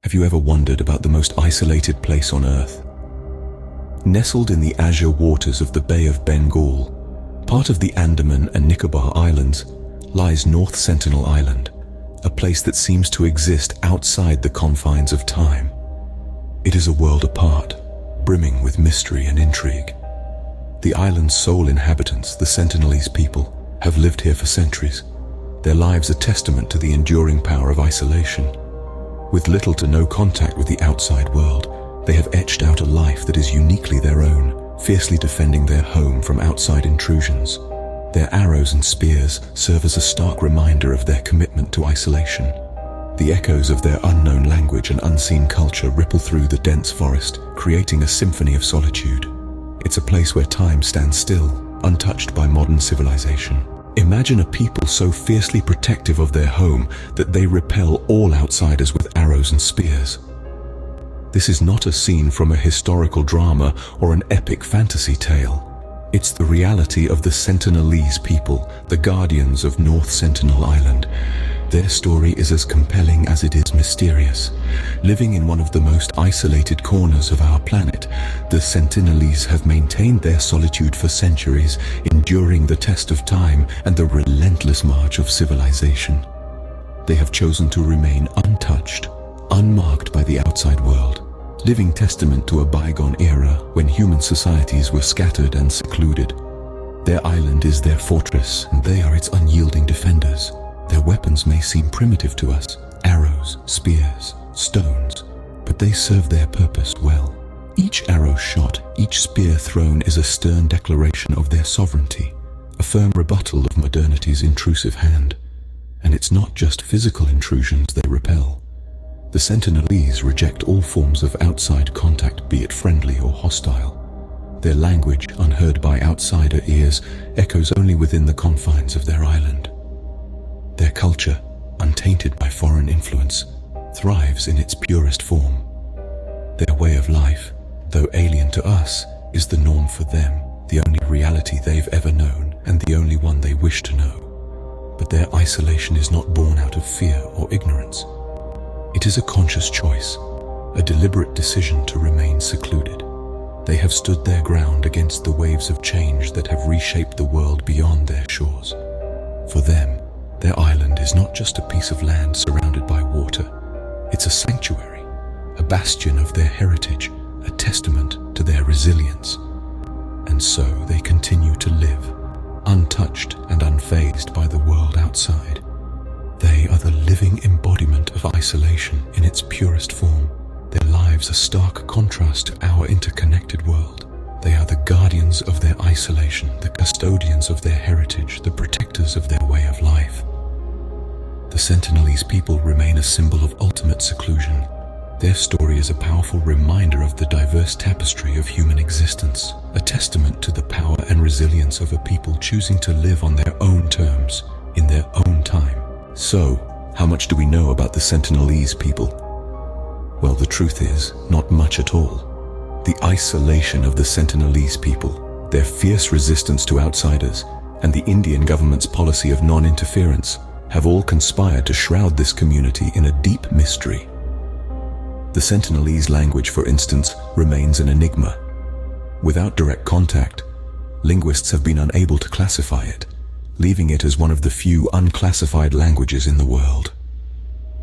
Have you ever wondered about the most isolated place on Earth? Nestled in the azure waters of the Bay of Bengal, part of the Andaman and Nicobar Islands, lies North Sentinel Island, a place that seems to exist outside the confines of time. It is a world apart, brimming with mystery and intrigue. The island's sole inhabitants, the Sentinelese people, have lived here for centuries, their lives a testament to the enduring power of isolation. With little to no contact with the outside world, they have etched out a life that is uniquely their own, fiercely defending their home from outside intrusions. Their arrows and spears serve as a stark reminder of their commitment to isolation. The echoes of their unknown language and unseen culture ripple through the dense forest, creating a symphony of solitude. It's a place where time stands still, untouched by modern civilization. Imagine a people so fiercely protective of their home that they repel all outsiders with arrows and spears. This is not a scene from a historical drama or an epic fantasy tale. It's the reality of the Sentinelese people, the guardians of North Sentinel Island. Their story is as compelling as it is mysterious. Living in one of the most isolated corners of our planet, the Sentinelese have maintained their solitude for centuries, enduring the test of time and the relentless march of civilization. They have chosen to remain untouched, unmarked by the outside world, living testament to a bygone era when human societies were scattered and secluded. Their island is their fortress, and they are its unyielding defenders. Their weapons may seem primitive to us, arrows, spears, stones, but they serve their purpose well. Each arrow shot, each spear thrown is a stern declaration of their sovereignty, a firm rebuttal of modernity's intrusive hand. And it's not just physical intrusions they repel. The Sentinelese reject all forms of outside contact, be it friendly or hostile. Their language, unheard by outsider ears, echoes only within the confines of their island. Their culture, untainted by foreign influence, thrives in its purest form. Their way of life, though alien to us, is the norm for them, the only reality they've ever known, and the only one they wish to know. But their isolation is not born out of fear or ignorance. It is a conscious choice, a deliberate decision to remain secluded. They have stood their ground against the waves of change that have reshaped the world beyond their shores. For them, their island is not just a piece of land surrounded by water. It's a sanctuary, a bastion of their heritage, a testament to their resilience. And so they continue to live, untouched and unfazed by the world outside. They are the living embodiment of isolation in its purest form. Their lives a stark contrast to our interconnected world. They are the guardians of their isolation, the custodians of their heritage, the protectors of their way of life. The Sentinelese people remain a symbol of ultimate seclusion. Their story is a powerful reminder of the diverse tapestry of human existence, a testament to the power and resilience of a people choosing to live on their own terms, in their own time. So, how much do we know about the Sentinelese people? Well, the truth is, not much at all. The isolation of the Sentinelese people, their fierce resistance to outsiders, and the Indian government's policy of non-interference have all conspired to shroud this community in a deep mystery. The Sentinelese language, for instance, remains an enigma. Without direct contact, linguists have been unable to classify it, leaving it as one of the few unclassified languages in the world.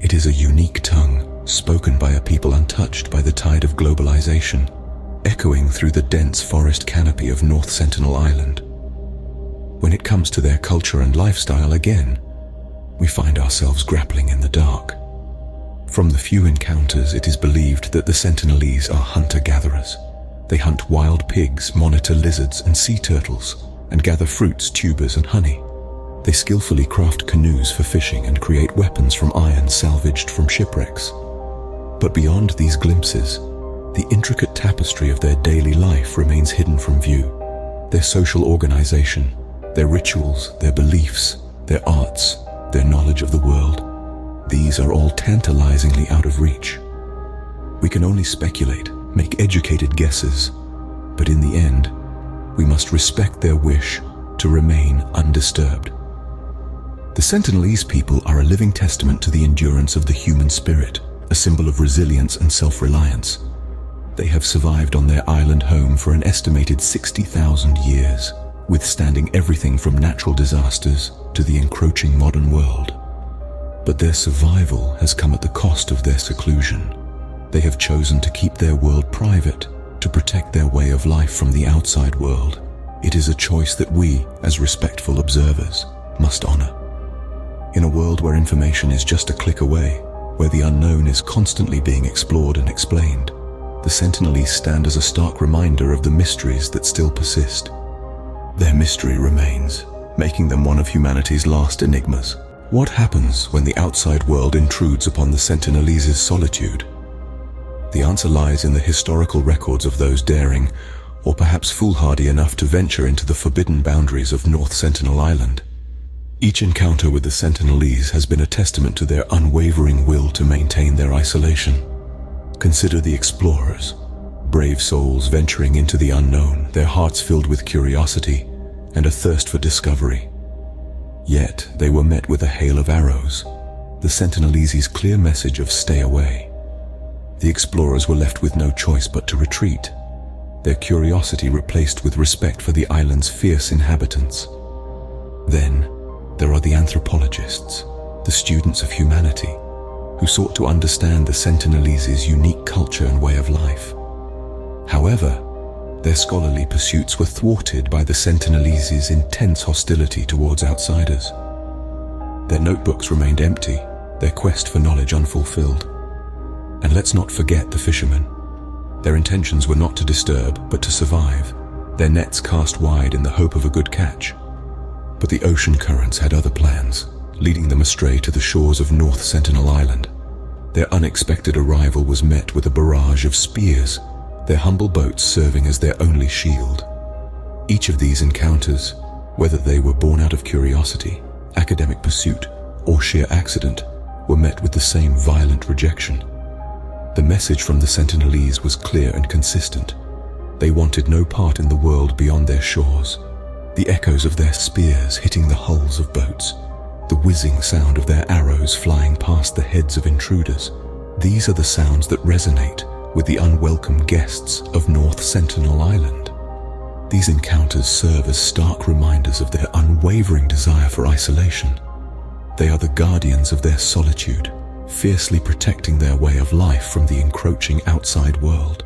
It is a unique tongue, spoken by a people untouched by the tide of globalization, echoing through the dense forest canopy of North Sentinel Island. When it comes to their culture and lifestyle again, we find ourselves grappling in the dark. From the few encounters, it is believed that the Sentinelese are hunter-gatherers. They hunt wild pigs, monitor lizards and sea turtles, and gather fruits, tubers, and honey. They skillfully craft canoes for fishing and create weapons from iron salvaged from shipwrecks. But beyond these glimpses, the intricate tapestry of their daily life remains hidden from view. Their social organization, their rituals, their beliefs, their arts, their knowledge of the world, these are all tantalizingly out of reach. We can only speculate, make educated guesses, but in the end, we must respect their wish to remain undisturbed. The Sentinelese people are a living testament to the endurance of the human spirit, a symbol of resilience and self-reliance. They have survived on their island home for an estimated 60,000 years, withstanding everything from natural disasters to the encroaching modern world. But their survival has come at the cost of their seclusion. They have chosen to keep their world private, to protect their way of life from the outside world. It is a choice that we, as respectful observers, must honor. In a world where information is just a click away, where the unknown is constantly being explored and explained, the Sentinelese stand as a stark reminder of the mysteries that still persist. Their mystery remains, making them one of humanity's last enigmas. What happens when the outside world intrudes upon the Sentinelese's solitude? The answer lies in the historical records of those daring, or perhaps foolhardy enough to venture into the forbidden boundaries of North Sentinel Island. Each encounter with the Sentinelese has been a testament to their unwavering will to maintain their isolation. Consider the explorers, brave souls venturing into the unknown, their hearts filled with curiosity and a thirst for discovery. Yet they were met with a hail of arrows, the Sentinelese's clear message of stay away. The explorers were left with no choice but to retreat, their curiosity replaced with respect for the island's fierce inhabitants. Then there are the anthropologists, the students of humanity, who sought to understand the Sentinelese's unique culture and way of life. However, their scholarly pursuits were thwarted by the Sentinelese's intense hostility towards outsiders. Their notebooks remained empty, their quest for knowledge unfulfilled. And let's not forget the fishermen. Their intentions were not to disturb, but to survive, their nets cast wide in the hope of a good catch. But the ocean currents had other plans, leading them astray to the shores of North Sentinel Island. Their unexpected arrival was met with a barrage of spears, their humble boats serving as their only shield. Each of these encounters, whether they were born out of curiosity, academic pursuit, or sheer accident, were met with the same violent rejection. The message from the Sentinelese was clear and consistent. They wanted no part in the world beyond their shores. The echoes of their spears hitting the hulls of boats, the whizzing sound of their arrows flying past the heads of intruders, these are the sounds that resonate with the unwelcome guests of North Sentinel Island. These encounters serve as stark reminders of their unwavering desire for isolation. They are the guardians of their solitude, fiercely protecting their way of life from the encroaching outside world.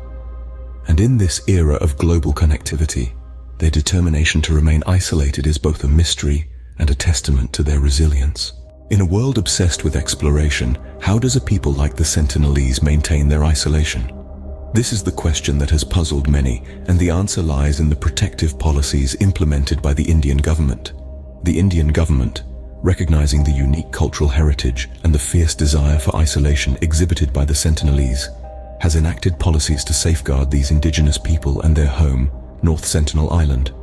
And in this era of global connectivity, their determination to remain isolated is both a mystery and a testament to their resilience. In a world obsessed with exploration, how does a people like the Sentinelese maintain their isolation? This is the question that has puzzled many, and the answer lies in the protective policies implemented by the Indian government. The Indian government, recognizing the unique cultural heritage and the fierce desire for isolation exhibited by the Sentinelese, has enacted policies to safeguard these indigenous people and their home, North Sentinel Island.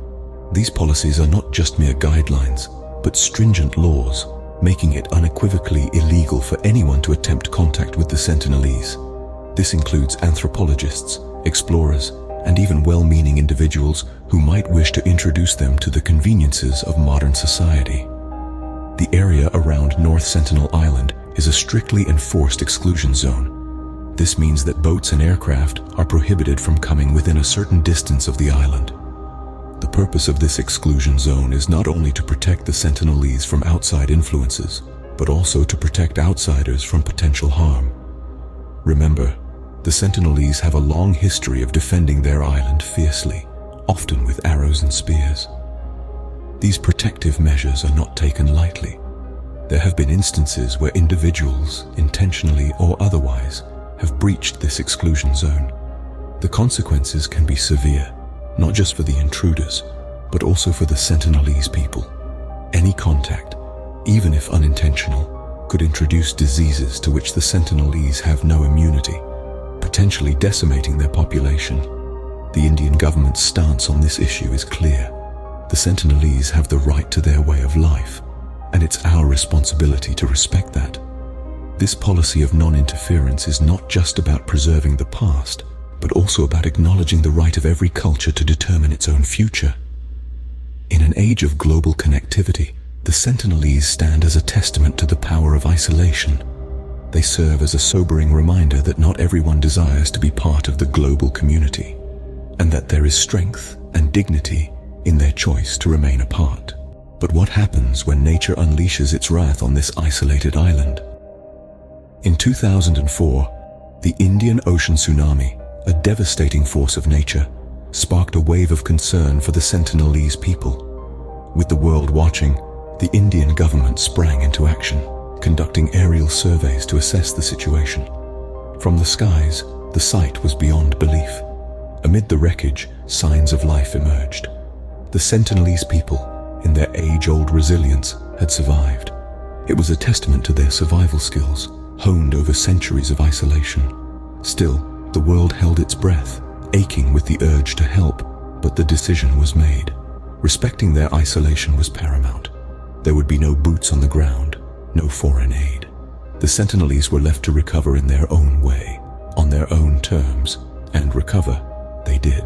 These policies are not just mere guidelines, but stringent laws, making it unequivocally illegal for anyone to attempt contact with the Sentinelese. This includes anthropologists, explorers, and even well-meaning individuals who might wish to introduce them to the conveniences of modern society. The area around North Sentinel Island is a strictly enforced exclusion zone. This means that boats and aircraft are prohibited from coming within a certain distance of the island. The purpose of this exclusion zone is not only to protect the Sentinelese from outside influences, but also to protect outsiders from potential harm. Remember, the Sentinelese have a long history of defending their island fiercely, often with arrows and spears. These protective measures are not taken lightly. There have been instances where individuals, intentionally or otherwise, have breached this exclusion zone. The consequences can be severe, not just for the intruders, but also for the Sentinelese people. Any contact, even if unintentional, could introduce diseases to which the Sentinelese have no immunity, potentially decimating their population. The Indian government's stance on this issue is clear. The Sentinelese have the right to their way of life, and it's our responsibility to respect that. This policy of non-interference is not just about preserving the past, but also about acknowledging the right of every culture to determine its own future. In an age of global connectivity, the Sentinelese stand as a testament to the power of isolation. they serve as a sobering reminder that not everyone desires to be part of the global community, and that there is strength and dignity in their choice to remain apart. But what happens when nature unleashes its wrath on this isolated island? In 2004, the Indian Ocean tsunami, a devastating force of nature, sparked a wave of concern for the Sentinelese people. With the world watching, the Indian government sprang into action, conducting aerial surveys to assess the situation. From the skies, the sight was beyond belief. Amid the wreckage, signs of life emerged. The Sentinelese people, in their age-old resilience, had survived. It was a testament to their survival skills, honed over centuries of isolation. Still, the world held its breath, aching with the urge to help, but the decision was made. Respecting their isolation was paramount. There would be no boots on the ground, no foreign aid. The Sentinelese were left to recover in their own way, on their own terms, and recover they did.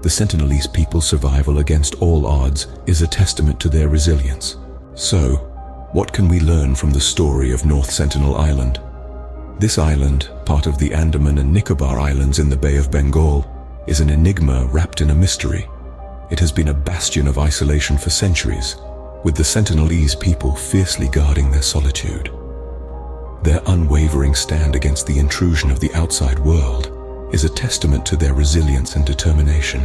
The Sentinelese people's survival against all odds is a testament to their resilience. So, what can we learn from the story of North Sentinel Island? This island, part of the Andaman and Nicobar Islands in the Bay of Bengal, is an enigma wrapped in a mystery. It has been a bastion of isolation for centuries, with the Sentinelese people fiercely guarding their solitude. Their unwavering stand against the intrusion of the outside world is a testament to their resilience and determination.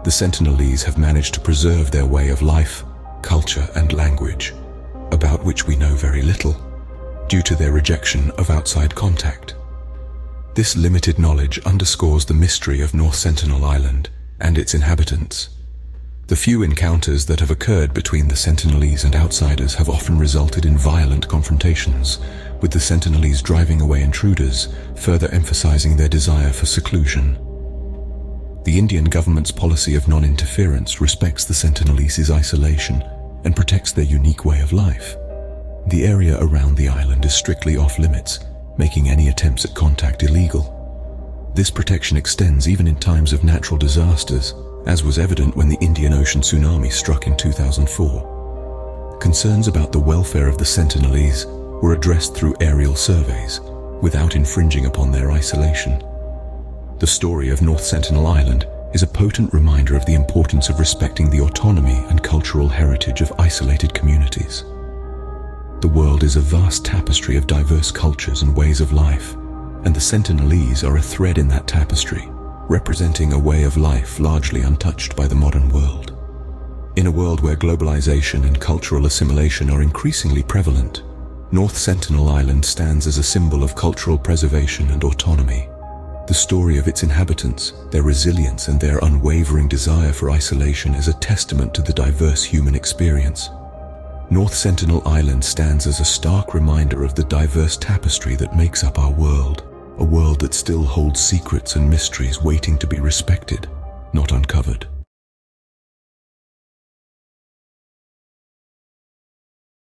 The Sentinelese have managed to preserve their way of life, culture, and language, about which we know very little, due to their rejection of outside contact. This limited knowledge underscores the mystery of North Sentinel Island and its inhabitants. The few encounters that have occurred between the Sentinelese and outsiders have often resulted in violent confrontations, with the Sentinelese driving away intruders, further emphasizing their desire for seclusion. The Indian government's policy of non-interference respects the Sentinelese's isolation and protects their unique way of life. The area around the island is strictly off-limits, making any attempts at contact illegal. This protection extends even in times of natural disasters, as was evident when the Indian Ocean tsunami struck in 2004. Concerns about the welfare of the Sentinelese were addressed through aerial surveys, without infringing upon their isolation. The story of North Sentinel Island is a potent reminder of the importance of respecting the autonomy and cultural heritage of isolated communities. The world is a vast tapestry of diverse cultures and ways of life, and the Sentinelese are a thread in that tapestry, representing a way of life largely untouched by the modern world. In a world where globalization and cultural assimilation are increasingly prevalent, North Sentinel Island stands as a symbol of cultural preservation and autonomy. The story of its inhabitants, their resilience, and their unwavering desire for isolation is a testament to the diverse human experience. North Sentinel Island stands as a stark reminder of the diverse tapestry that makes up our world, a world that still holds secrets and mysteries waiting to be respected, not uncovered.